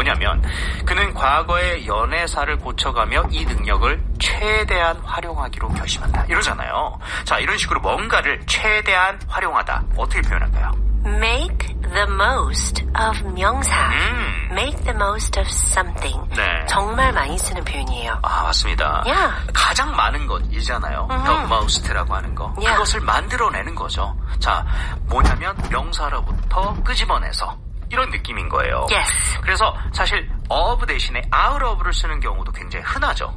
뭐냐면 그는 과거의 연애사를 고쳐가며 이 능력을 최대한 활용하기로 결심한다. 이러잖아요. 자, 이런 식으로 뭔가를 최대한 활용하다. 어떻게 표현할까요? Make the most of 명사. Make the most of something. 네. 정말 많이 쓰는 표현이에요. 아, 맞습니다. Yeah. 가장 많은 것이잖아요. The most라고 하는 거. Yeah. 그것을 만들어내는 거죠. 자, 뭐냐면 명사로부터 끄집어내서 이런 느낌인 거예요. Yes. 그래서 사실 of 대신에 out of를 쓰는 경우도 굉장히 흔하죠.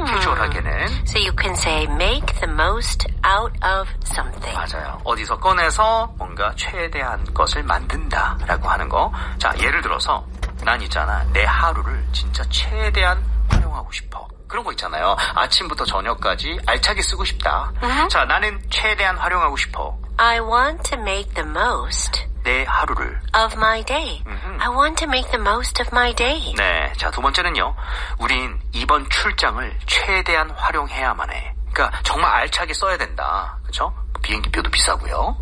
캐주얼하게는. So you can say make the most out of something. 맞아요. 어디서 꺼내서 뭔가 최대한 것을 만든다라고 하는 거. 자, 예를 들어서 난 있잖아. 내 하루를 진짜 최대한 활용하고 싶어. 그런 거 있잖아요. 아침부터 저녁까지 알차게 쓰고 싶다. 자, 나는 최대한 활용하고 싶어. I want to make the most 내 하루를. of my day. I want to make the most of my day. 네. 자, 두 번째는요. 우린 이번 출장을 최대한 활용해야만 해. 그러니까 정말 알차게 써야 된다. 그렇죠? 비행기표도 비싸고요.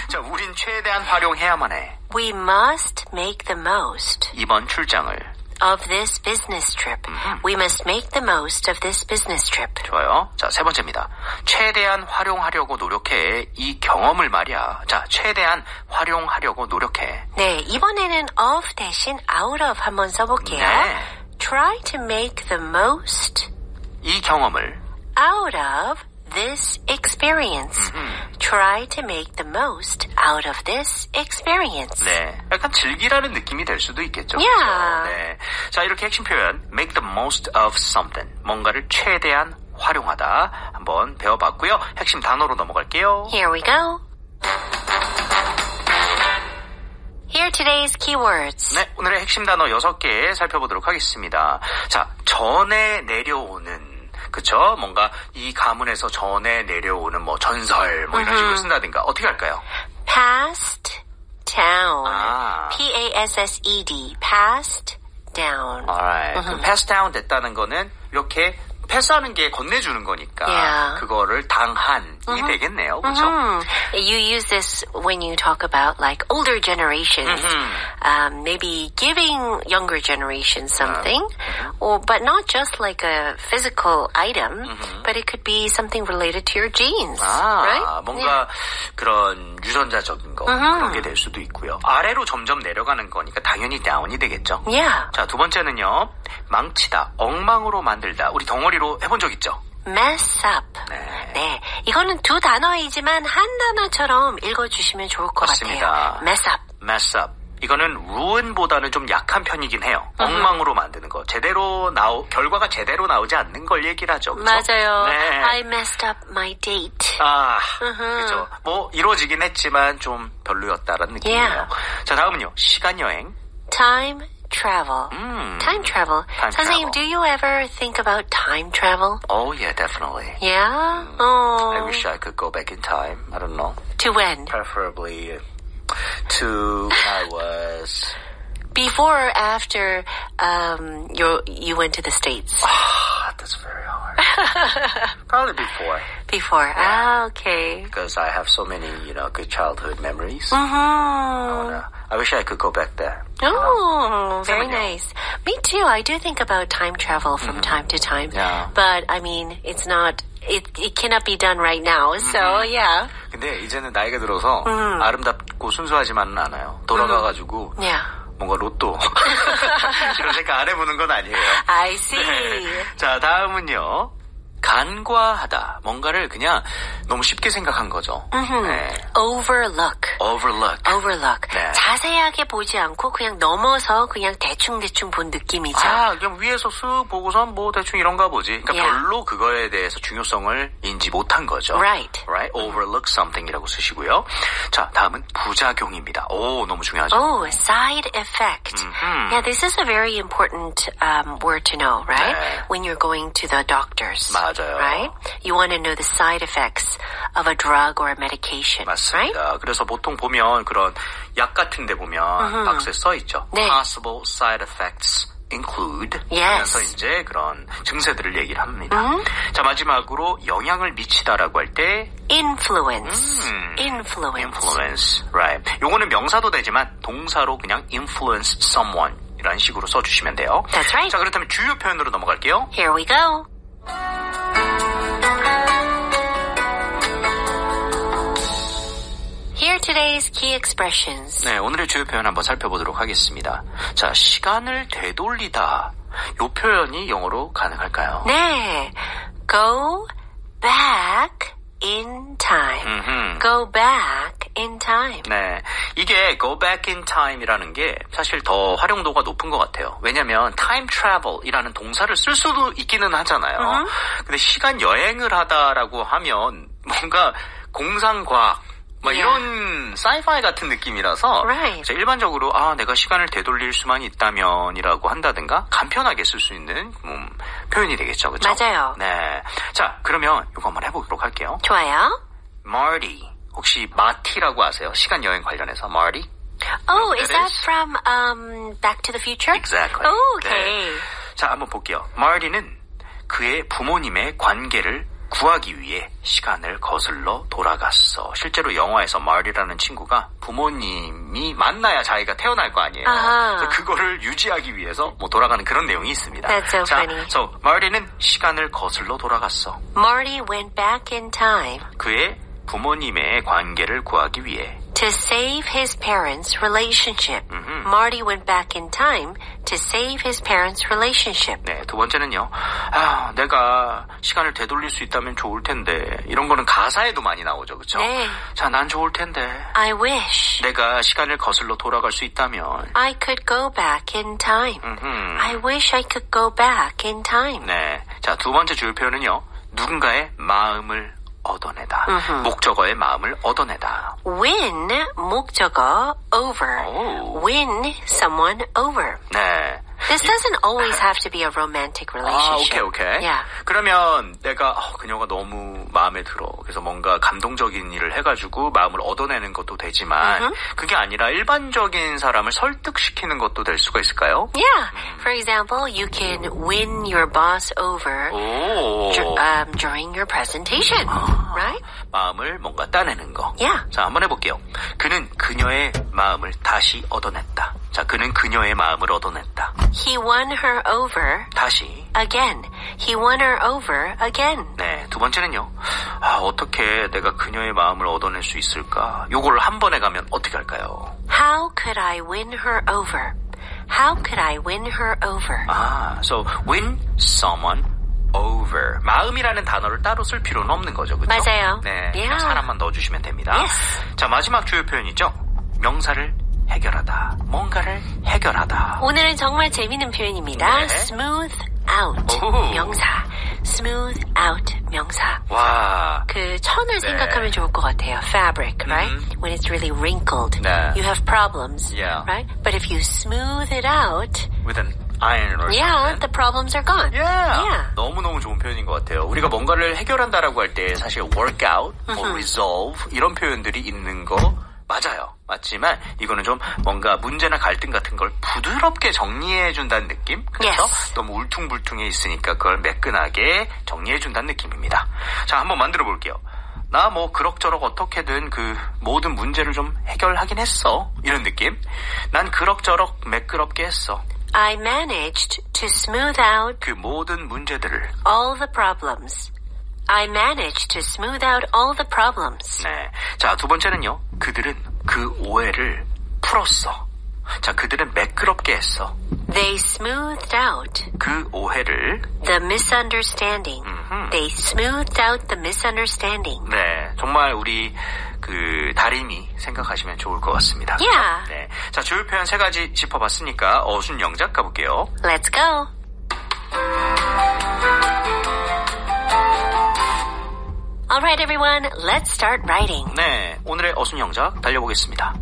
자, 우린 최대한 활용해야만 해. We must make the most 이번 출장을. of this business trip. We must make the most of this business trip. 좋아요. 자, 세 번째입니다. 최대한 활용하려고 노력해. 이 경험을 말이야. 자, 최대한 활용하려고 노력해. 네, 이번에는 of 대신 out of 한번 써볼게요. 네. Try to make the most 이 경험을 out of this experience. Try to make the most out of this experience. 네, 약간 즐기라는 느낌이 될 수도 있겠죠. Yeah. 그렇죠? 네. 자, 이렇게 핵심 표현 make the most of something. 뭔가를 최대한 활용하다 한번 배워봤고요. 핵심 단어로 넘어갈게요. Here we go. Here are today's keywords. 네, 오늘의 핵심 단어 6개 살펴보도록 하겠습니다. 자, 전에 내려오는 그쵸? 뭔가 이 가문에서 전에 내려오는 뭐 전설 뭐 이런 식으로 쓴다든가 어떻게 할까요? Passed down. 아. P-A-S-S-E-D. Passed down. Alright. 그럼 pass down 됐다는 거는 이렇게 패스하는 게 건네주는 거니까 Yeah. 그거를 당한이 되겠네요. 그렇죠? You use this when you talk about like older generations, maybe giving younger generations something, or but not just like a physical item, but it could be something related to your genes, right? 뭔가 그런 유전자적인 거 그런 게 될 수도 있고요. 아래로 점점 내려가는 거니까 당연히 down이 되겠죠. Yeah. 자, 두 번째는요. 망치다, 엉망으로 만들다. 우리 덩어리로 해본 적 있죠? Mess up. 네. 네, 이거는 두 단어이지만 한 단어처럼 읽어주시면 좋을 것 맞습니다. 같아요. Mess up. mess up. 이거는 ruin보다는 좀 약한 편이긴 해요. 엉망으로 만드는 거. 결과가 제대로 나오지 않는 걸 얘기를 하죠. 그쵸? 맞아요. 네. I messed up my date. 그죠. 뭐 이루어지긴 했지만 좀 별로였다라는 느낌이에요. Yeah. 자, 다음은요. 시간 여행. Time travel. Time travel. Time 선생님, travel. do you ever think about time travel? Oh yeah, definitely. Yeah? Oh. I wish I could go back in time. I don't know. To when? Preferably to when I was... Before or after you went to the States? That's very hard. Probably before. Before. Ah, okay. Because I have so many, good childhood memories. Mm-hmm. I wish I could go back there. Oh, very Seven nice. Me too. I do think about time travel from time to time. Yeah. But, I mean, it's not... It cannot be done right now. So, yeah. 근데 이제는 나이가 들어서 아름답고 순수하지만은 않아요. 돌아가가지고 Yeah. 뭔가 로또 이런 생각 안 해보는 건 아니에요. I see. 네. 자, 다음은요. 간과하다. 뭔가를 그냥 너무 쉽게 생각한 거죠. 네. Overlook. Overlook. 네. 자세하게 보지 않고 그냥 넘어서 그냥 대충대충 본 느낌이죠. 그냥 위에서 쓱 보고서 뭐 대충 이런가 보지. 그러니까 Yeah. 별로 그거에 대해서 중요성을 인지 못한 거죠. Right. Overlook something이라고 쓰시고요. 자, 다음은 부작용입니다. 오, 너무 중요하죠. Oh, side effect. Yeah, this is a very important word to know, right? 네. When you're going to the doctors. 맞아요. Right? You want to know the side effects of a drug or a medication. 맞습니다. Right? 그래서 보통 보면 그런 약 같은 데 보면 박스에 써 있죠. 네. Possible side effects include Yes. 하면서 이제 그런 증세들을 얘기를 합니다. 자, 마지막으로 영향을 미치다라고 할 때 Influence. Influence. influence, right. 요거는 명사도 되지만 동사로 그냥 influence someone 이런 식으로 써주시면 돼요. That's right. 자, 그렇다면 주요 표현으로 넘어갈게요. Here we go. Here are today's key expressions. 네, 오늘의 주요 표현 한번 살펴보도록 하겠습니다. 자, 시간을 되돌리다. 이 표현이 영어로 가능할까요? 네. Go back in time. Go back in time. 네, 이게 go back in time이라는 게 사실 더 활용도가 높은 것 같아요. 왜냐하면 time travel이라는 동사를 쓸 수도 있기는 하잖아요. 근데 시간 여행을 하다라고 하면 뭔가 공상과학 막 이런 사이파이 같은 느낌이라서 Right. 일반적으로 내가 시간을 되돌릴 수만 있다면이라고 한다든가 간편하게 쓸 수 있는 표현이 되겠죠. 그렇죠? 맞아요. 네. 자, 그러면 이거 한번 해보도록 할게요. 좋아요. Marty. 혹시 마티라고 아세요? 시간 여행 관련해서 Marty? Oh, is that from Back to the Future? Exactly. Oh, okay. 네. 자, 한번 볼게요. 마티는 그의 부모님의 관계를 구하기 위해 시간을 거슬러 돌아갔어. 실제로 영화에서 마티라는 친구가 부모님이 만나야 자기가 태어날 거 아니에요. 그래서 그거를 유지하기 위해서 돌아가는 그런 내용이 있습니다. That's so 자, funny. so 마티는 시간을 거슬러 돌아갔어. Marty went back in time 그의 부모님의 관계를 구하기 위해 to save his parents' relationship. Marty went back in time to save his parents' relationship. 네, 두 번째는요. 내가 시간을 되돌릴 수 있다면 좋을 텐데. 이런 거는 가사에도 많이 나오죠. 그렇죠? 네. 자, 난 좋을 텐데. I wish 내가 시간을 거슬러 돌아갈 수 있다면. I could go back in time. I wish I could go back in time. 네. 자, 두 번째 주요 표현은요. 누군가의 마음을 얻어내다. 목적어의 마음을 얻어내다. Win 목적어 over. Win someone over. 네. This doesn't always have to be a romantic relationship. 오케이. Yeah. 그러면 내가 그녀가 너무 마음에 들어. 그래서 뭔가 감동적인 일을 해가지고 마음을 얻어내는 것도 되지만 그게 아니라 일반적인 사람을 설득시키는 것도 될 수가 있을까요? Yeah. For example, you can win your boss over during your presentation, right? 마음을 뭔가 따내는 거. Yeah. 자, 한번 해볼게요. 그는 그녀의 마음을 다시 얻어냈다. 자, 그는 그녀의 마음을 얻어냈다. He won her over 다시. again. He won her over again. 네, 두 번째는요. 어떻게 내가 그녀의 마음을 얻어낼 수 있을까? 요걸 한 번에 가면 어떻게 할까요? How could I win her over? How could I win her over? So win someone over. 마음이라는 단어를 따로 쓸 필요는 없는 거죠, 그렇죠? 맞아요. 네, Yeah. 그냥 사람만 넣어주시면 됩니다. Yes. 자, 마지막 주요 표현이죠. 명사를 해결하다. 뭔가를 해결하다. 오늘은 정말 재밌는 표현입니다. 네. Smooth out 오. 명사. Smooth out 명사. 와. 그 천을 생각하면 좋을 것 같아요. Fabric, right? When it's really wrinkled, 네. you have problems, Yeah. right? But if you smooth it out, With an iron or yeah, something. the problems are gone. Yeah. 너무너무 좋은 표현인 것 같아요. 우리가 뭔가를 해결한다라고 할 때 사실 work out, resolve 이런 표현들이 있는 거 맞아요. 맞지만 이거는 좀 뭔가 문제나 갈등 같은 걸 부드럽게 정리해준다는 느낌? 그렇죠? Yes. 너무 울퉁불퉁해 있으니까 그걸 매끈하게 정리해준다는 느낌입니다. 자, 한번 만들어 볼게요. 나 뭐 그럭저럭 어떻게든 그 모든 문제를 좀 해결하긴 했어. 이런 느낌? 난 그럭저럭 매끄럽게 했어. I managed to smooth out 그 모든 문제들을. all the problems. I managed to smooth out all the problems. 네. 자, 두 번째는요. 그들은 그 오해를 풀었어. 자, 그들은 매끄럽게 했어. They smoothed out 그 오해를. the misunderstanding. They smoothed out the misunderstanding. 네. 정말 우리 그 다림이 생각하시면 좋을 것 같습니다. Yeah. 네. 자, 주요 표현 세 가지 짚어봤으니까 어순 영작 가볼게요. Let's go. Alright everyone, let's start writing. 네, 오늘의 어순 영작 달려보겠습니다.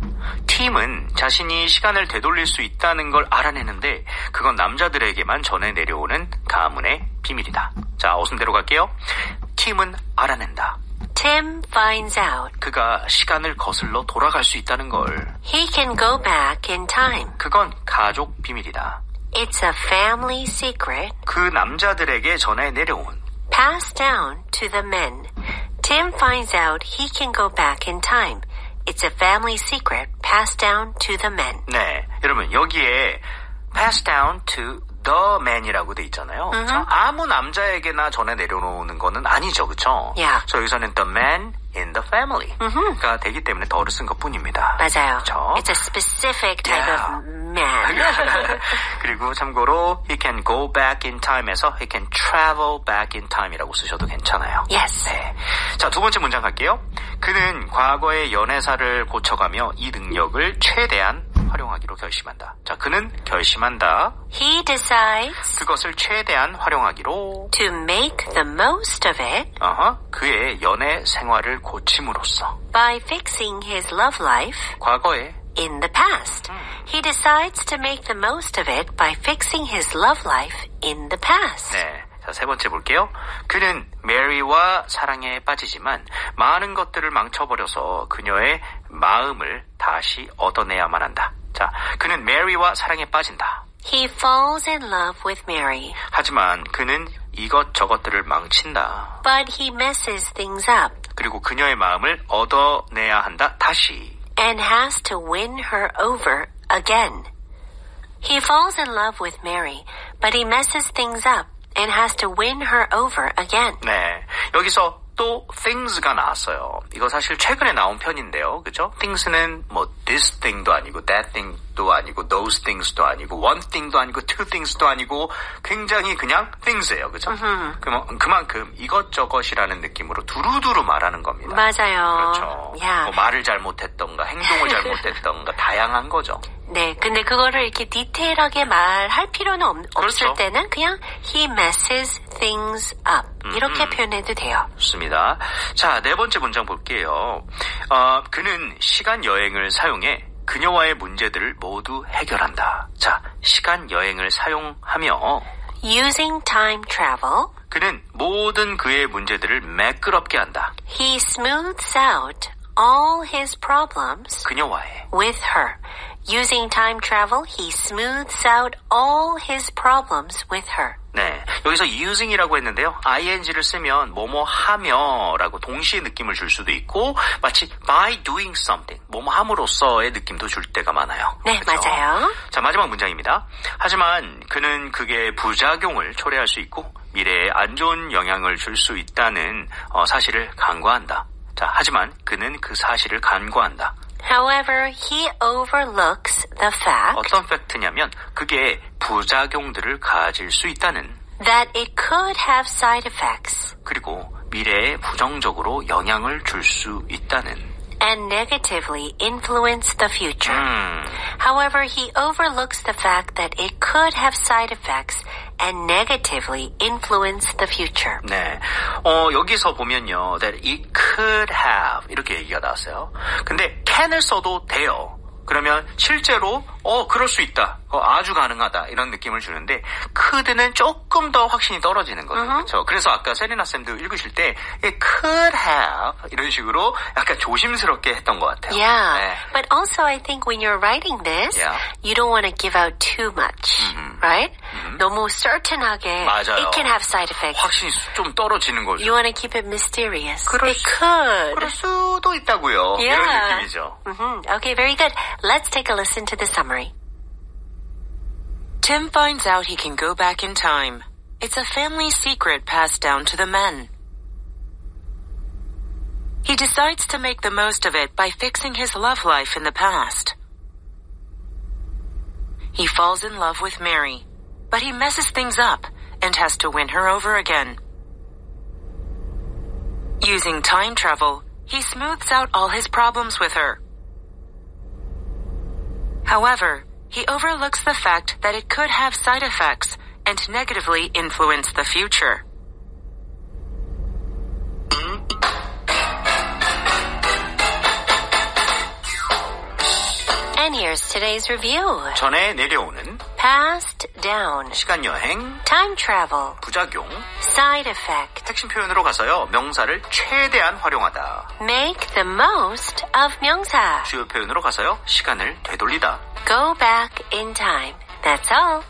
팀은 자신이 시간을 되돌릴 수 있다는 걸 알아내는데 그건 남자들에게만 전해 내려오는 가문의 비밀이다. 자, 어순대로 갈게요. 팀은 알아낸다. Tim finds out 그가 시간을 거슬러 돌아갈 수 있다는 걸. he can go back in time. 그건 가족 비밀이다. It's a family secret 그 남자들에게 전해 내려온. passed down to the men. Tim finds out he can go back in time. It's a family secret passed down to the men. 네, 여러분 여기에 pass down to the man이라고 돼 있잖아요. 아무 남자에게나 전해 내려놓는 거는 아니죠, 그렇죠? Yeah. 그래서 여기서는 the man in the family가 되기 때문에 더를 쓴 것뿐입니다. 맞아요. 그렇죠? It's a specific type Yeah. of man. 그리고 참고로 he can go back in time에서 he can travel back in time이라고 쓰셔도 괜찮아요. Yes. 네. 자, 두 번째 문장 갈게요. 그는 과거의 연애사를 고쳐가며 이 능력을 최대한 활용하기로 결심한다. 자, 그는 결심한다. He decides 그것을 최대한 활용하기로 to make the most of it 그의 연애 생활을 고침으로써 by fixing his love life 과거에 in the past. He decides to make the most of it by fixing his love life in the past. 네. 자, 세 번째 볼게요. 그는 메리와 사랑에 빠지지만 많은 것들을 망쳐버려서 그녀의 마음을 다시 얻어내야만 한다. 자, 그는 메리와 사랑에 빠진다. He falls in love with Mary. 하지만 그는 이것저것들을 망친다. But he messes things up. 그리고 그녀의 마음을 얻어내야 한다. 다시. And has to win her over again. He falls in love with Mary, but he messes things up and has to win her over again. 네, 여기서 또 things가 나왔어요. 이거 사실 최근에 나온 편인데요. 그죠? things는 뭐 this thing도 아니고 that thing도 아니고 those things도 아니고 one thing도 아니고 two things도 아니고 굉장히 그냥 things예요. 그죠? 그만큼 이것저것이라는 느낌으로 두루두루 말하는 겁니다. 맞아요. 그렇죠. Yeah. 뭐 말을 잘못했던가 행동을 잘못했던가 다양한 거죠. 네, 근데 그거를 이렇게 디테일하게 말할 필요는 그렇죠. 없을 때는 그냥 he messes things up 이렇게 표현해도 돼요. 좋습니다. 자, 네 번째 문장 볼게요. 그는 시간 여행을 사용해 그녀와의 문제들을 모두 해결한다. 자, 시간 여행을 사용하며 Using time travel, 그는 모든 그의 문제들을 매끄럽게 한다. he smooths out all his problems 그녀와의 with her. Using time travel, he smooths out all his problems with her. 네, 여기서 using이라고 했는데요. ing를 쓰면 뭐뭐 하며라고 동시에 느낌을 줄 수도 있고 마치 by doing something, 뭐뭐 함으로써의 느낌도 줄 때가 많아요. 네, 그렇죠? 맞아요. 자, 마지막 문장입니다. 하지만 그는 그게 부작용을 초래할 수 있고 미래에 안 좋은 영향을 줄 수 있다는 사실을 간과한다. 자, 하지만 그는 그 사실을 간과한다. However, he overlooks the fact 어떤 팩트냐면 그게 부작용들을 가질 수 있다는 that it could have side effects 그리고 미래에 부정적으로 영향을 줄 수 있다는 and negatively influence the future. However, he overlooks the fact that it could have side effects and negatively influence the future. 네, 여기서 보면요, that it could have 이렇게 얘기가 나왔어요. 근데 can을 써도 돼요. 그러면 실제로 그럴 수 있다. 아주 가능하다. 이런 느낌을 주는데 could는 조금 더 확신이 떨어지는 거죠. 그렇죠? 그래서 아까 세리나 쌤도 읽으실 때 it could have 이런 식으로 약간 조심스럽게 했던 것 같아요. Yeah, 네. but also I think when you're writing this, Yeah. you don't want to give out too much, right? 너무 certain하게 맞아요. it can have side effects. 확신이 좀 떨어지는 거죠. You want to keep it mysterious. 그럴 It could. 그럴 수도 있다고요. Yeah. 이런 느낌이죠. Okay, very good. Let's take a listen to the summary. Tim finds out he can go back in time. It's a family secret passed down to the men. He decides to make the most of it by fixing his love life in the past. He falls in love with Mary, but he messes things up and has to win her over again. Using time travel, he smooths out all his problems with her. However, he overlooks the fact that it could have side effects and negatively influence the future. And here's today's review. 전에 내려오는 Passed down, 시간여행, time travel, 부작용, side effect, 핵심 표현으로 가서요. 명사를 최대한 활용하다. make the most of 명사, 주요 표현으로 가서요. 시간을 되돌리다. go back in time. That's all.